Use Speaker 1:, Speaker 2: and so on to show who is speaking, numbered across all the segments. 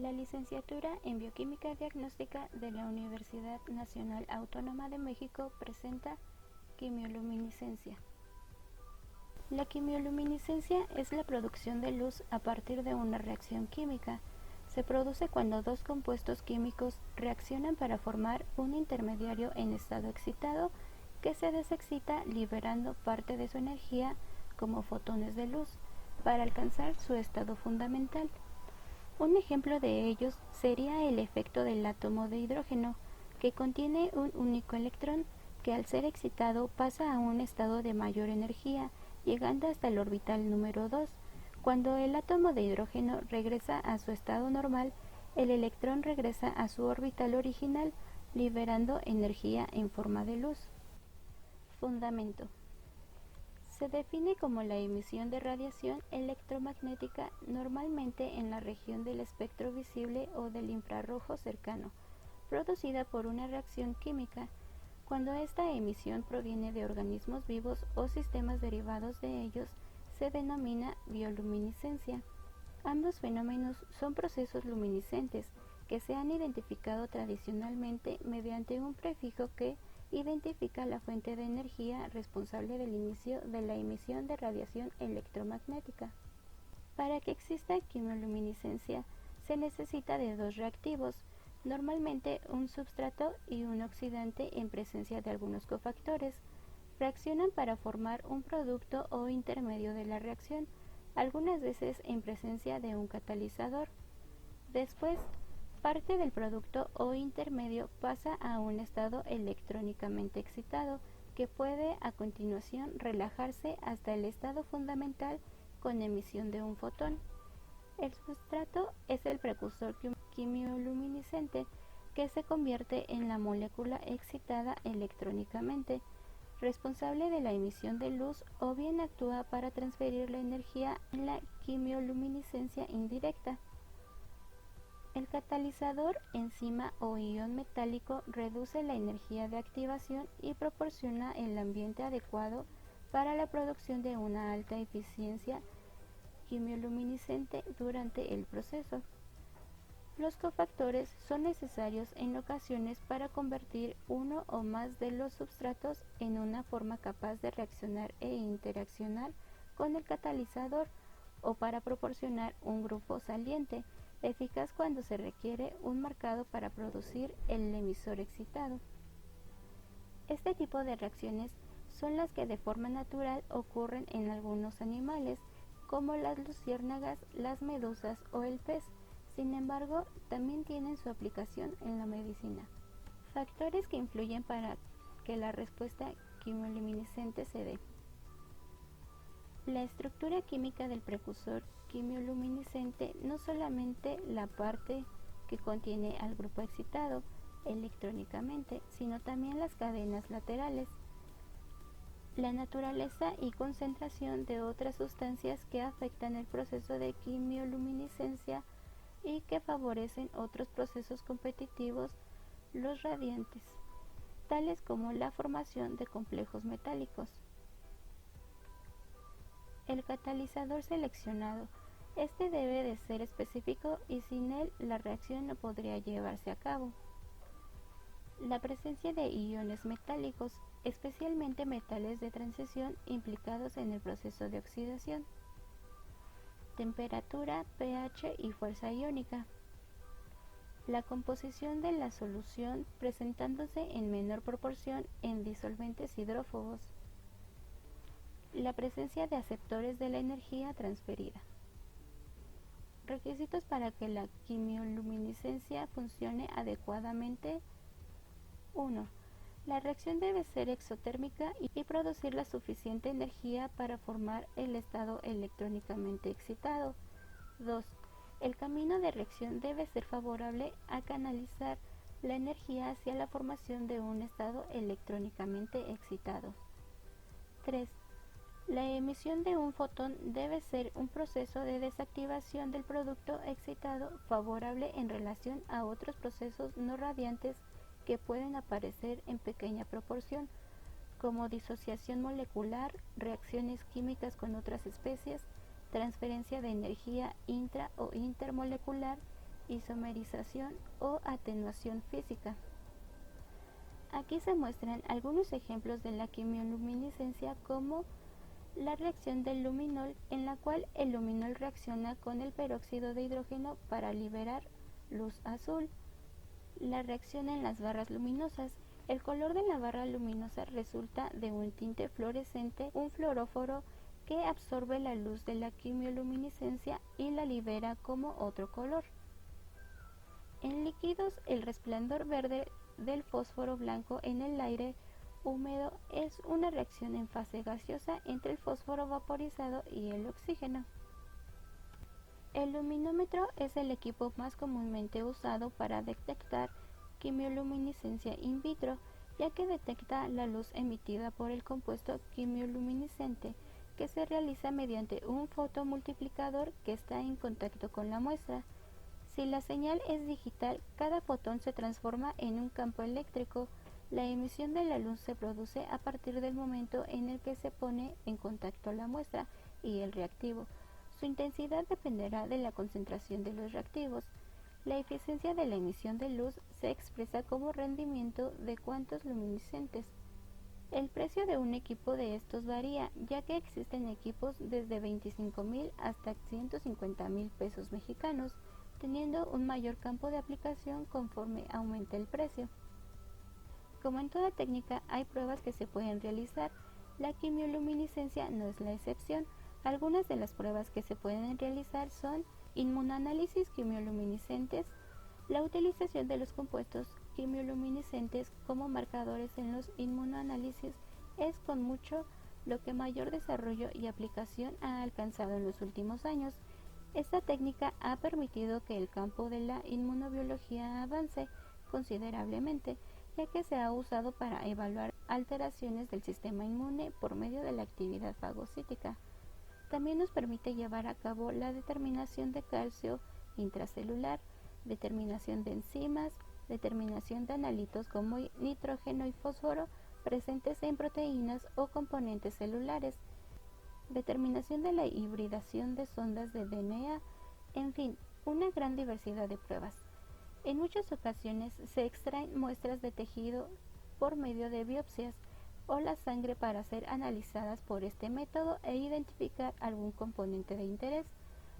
Speaker 1: La licenciatura en Bioquímica Diagnóstica de la Universidad Nacional Autónoma de México presenta quimioluminiscencia. La quimioluminiscencia es la producción de luz a partir de una reacción química. Se produce cuando dos compuestos químicos reaccionan para formar un intermediario en estado excitado que se desexcita liberando parte de su energía como fotones de luz para alcanzar su estado fundamental. Un ejemplo de ellos sería el efecto del átomo de hidrógeno, que contiene un único electrón que al ser excitado pasa a un estado de mayor energía, llegando hasta el orbital número 2. Cuando el átomo de hidrógeno regresa a su estado normal, el electrón regresa a su orbital original, liberando energía en forma de luz. Fundamento. Se define como la emisión de radiación electromagnética normalmente en la región del espectro visible o del infrarrojo cercano, producida por una reacción química. Cuando esta emisión proviene de organismos vivos o sistemas derivados de ellos, se denomina bioluminiscencia. Ambos fenómenos son procesos luminiscentes que se han identificado tradicionalmente mediante un prefijo que identifica la fuente de energía responsable del inicio de la emisión de radiación electromagnética. Para que exista quimioluminiscencia se necesita de dos reactivos, normalmente un substrato y un oxidante en presencia de algunos cofactores. Reaccionan para formar un producto o intermedio de la reacción, algunas veces en presencia de un catalizador. Después, parte del producto o intermedio pasa a un estado electrónicamente excitado, que puede a continuación relajarse hasta el estado fundamental con emisión de un fotón. El sustrato es el precursor quimioluminiscente que se convierte en la molécula excitada electrónicamente, responsable de la emisión de luz o bien actúa para transferir la energía en la quimioluminiscencia indirecta. El catalizador, enzima o ion metálico reduce la energía de activación y proporciona el ambiente adecuado para la producción de una alta eficiencia quimioluminiscente durante el proceso. Los cofactores son necesarios en ocasiones para convertir uno o más de los substratos en una forma capaz de reaccionar e interaccionar con el catalizador o para proporcionar un grupo saliente eficaz cuando se requiere un marcado para producir el emisor excitado. Este tipo de reacciones son las que de forma natural ocurren en algunos animales, como las luciérnagas, las medusas o el pez. Sin embargo, también tienen su aplicación en la medicina. Factores que influyen para que la respuesta quimioluminiscente se dé. La estructura química del precursor quimioluminiscente, no solamente la parte que contiene al grupo excitado electrónicamente, sino también las cadenas laterales, la naturaleza y concentración de otras sustancias que afectan el proceso de quimioluminiscencia y que favorecen otros procesos competitivos, los radiantes, tales como la formación de complejos metálicos. El catalizador seleccionado. Este debe de ser específico y sin él la reacción no podría llevarse a cabo. La presencia de iones metálicos, especialmente metales de transición implicados en el proceso de oxidación. Temperatura, pH y fuerza iónica. La composición de la solución presentándose en menor proporción en disolventes hidrófobos. La presencia de aceptores de la energía transferida. Requisitos para que la quimioluminiscencia funcione adecuadamente. 1. La reacción debe ser exotérmica y producir la suficiente energía para formar el estado electrónicamente excitado. 2. El camino de reacción debe ser favorable a canalizar la energía hacia la formación de un estado electrónicamente excitado. 3. La emisión de un fotón debe ser un proceso de desactivación del producto excitado favorable en relación a otros procesos no radiantes que pueden aparecer en pequeña proporción, como disociación molecular, reacciones químicas con otras especies, transferencia de energía intra o intermolecular isomerización o atenuación física. Aquí se muestran algunos ejemplos de la quimioluminiscencia, como la reacción del luminol, en la cual el luminol reacciona con el peróxido de hidrógeno para liberar luz azul. La reacción en las barras luminosas. El color de la barra luminosa resulta de un tinte fluorescente, un fluoróforo que absorbe la luz de la quimioluminiscencia y la libera como otro color. En líquidos, el resplandor verde del fósforo blanco en el aire húmedo es una reacción en fase gaseosa entre el fósforo vaporizado y el oxígeno. El luminómetro es el equipo más comúnmente usado para detectar quimioluminiscencia in vitro, ya que detecta la luz emitida por el compuesto quimioluminiscente, que se realiza mediante un fotomultiplicador que está en contacto con la muestra. Si la señal es digital, cada fotón se transforma en un campo eléctrico. La emisión de la luz se produce a partir del momento en el que se pone en contacto la muestra y el reactivo. Su intensidad dependerá de la concentración de los reactivos. La eficiencia de la emisión de luz se expresa como rendimiento de cuantos luminiscentes. El precio de un equipo de estos varía, ya que existen equipos desde 25,000 hasta 150,000 pesos mexicanos, teniendo un mayor campo de aplicación conforme aumenta el precio. Como en toda técnica, hay pruebas que se pueden realizar. La quimioluminiscencia no es la excepción. Algunas de las pruebas que se pueden realizar son inmunoanálisis quimioluminiscentes, la utilización de los compuestos quimioluminiscentes como marcadores en los inmunoanálisis es con mucho lo que mayor desarrollo y aplicación ha alcanzado en los últimos años. Esta técnica ha permitido que el campo de la inmunobiología avance considerablemente, ya que se ha usado para evaluar alteraciones del sistema inmune por medio de la actividad fagocítica. También nos permite llevar a cabo la determinación de calcio intracelular, determinación de enzimas, determinación de analitos como nitrógeno y fósforo presentes en proteínas o componentes celulares, determinación de la hibridación de sondas de DNA, en fin, una gran diversidad de pruebas. En muchas ocasiones se extraen muestras de tejido por medio de biopsias o la sangre para ser analizadas por este método e identificar algún componente de interés.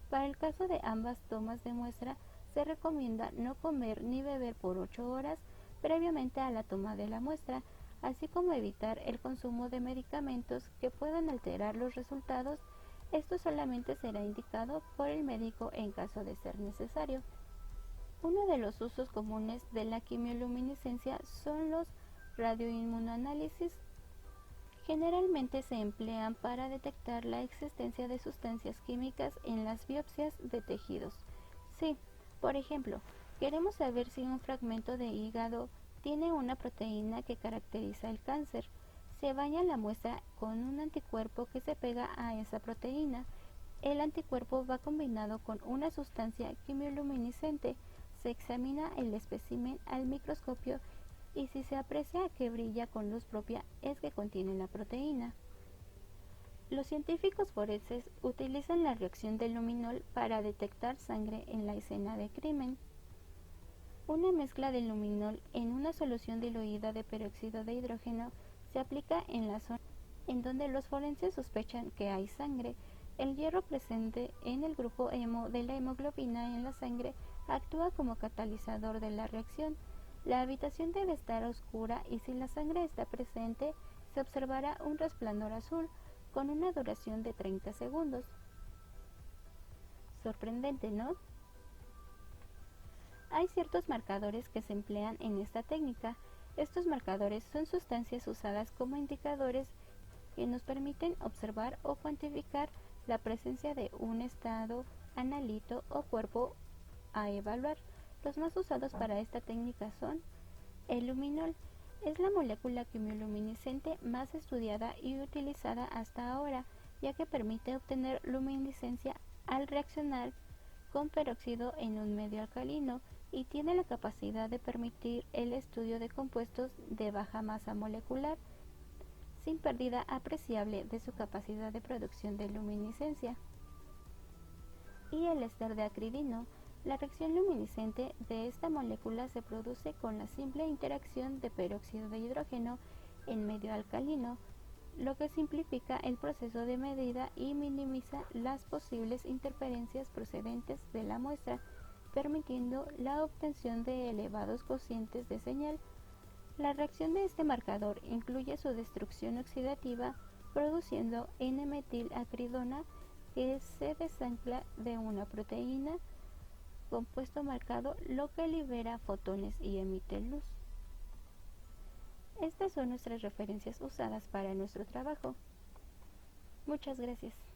Speaker 1: Para el caso de ambas tomas de muestra, se recomienda no comer ni beber por 8 horas previamente a la toma de la muestra, así como evitar el consumo de medicamentos que puedan alterar los resultados. Esto solamente será indicado por el médico en caso de ser necesario. Uno de los usos comunes de la quimioluminiscencia son los radioinmunoanálisis. Generalmente se emplean para detectar la existencia de sustancias químicas en las biopsias de tejidos. Sí, por ejemplo, queremos saber si un fragmento de hígado tiene una proteína que caracteriza el cáncer. Se baña la muestra con un anticuerpo que se pega a esa proteína. El anticuerpo va combinado con una sustancia quimioluminiscente. Se examina el espécimen al microscopio y si se aprecia que brilla con luz propia es que contiene la proteína. Los científicos forenses utilizan la reacción del luminol para detectar sangre en la escena de crimen. Una mezcla de luminol en una solución diluida de peróxido de hidrógeno se aplica en la zona en donde los forenses sospechan que hay sangre. El hierro presente en el grupo hemo de la hemoglobina en la sangre actúa como catalizador de la reacción. La habitación debe estar oscura y si la sangre está presente, se observará un resplandor azul con una duración de 30 segundos. Sorprendente, ¿no? Hay ciertos marcadores que se emplean en esta técnica. Estos marcadores son sustancias usadas como indicadores que nos permiten observar o cuantificar la presencia de un estado, analito o cuerpo a evaluar. Los más usados para esta técnica son el luminol. Es la molécula quimioluminiscente más estudiada y utilizada hasta ahora, ya que permite obtener luminiscencia al reaccionar con peróxido en un medio alcalino y tiene la capacidad de permitir el estudio de compuestos de baja masa molecular sin pérdida apreciable de su capacidad de producción de luminiscencia. Y el éster de acridino La reacción luminiscente de esta molécula se produce con la simple interacción de peróxido de hidrógeno en medio alcalino, lo que simplifica el proceso de medida y minimiza las posibles interferencias procedentes de la muestra, permitiendo la obtención de elevados cocientes de señal. La reacción de este marcador incluye su destrucción oxidativa, produciendo N-metilacridona, que se desancla de una proteína compuesto marcado, lo que libera fotones y emite luz. Estas son nuestras referencias usadas para nuestro trabajo. Muchas gracias.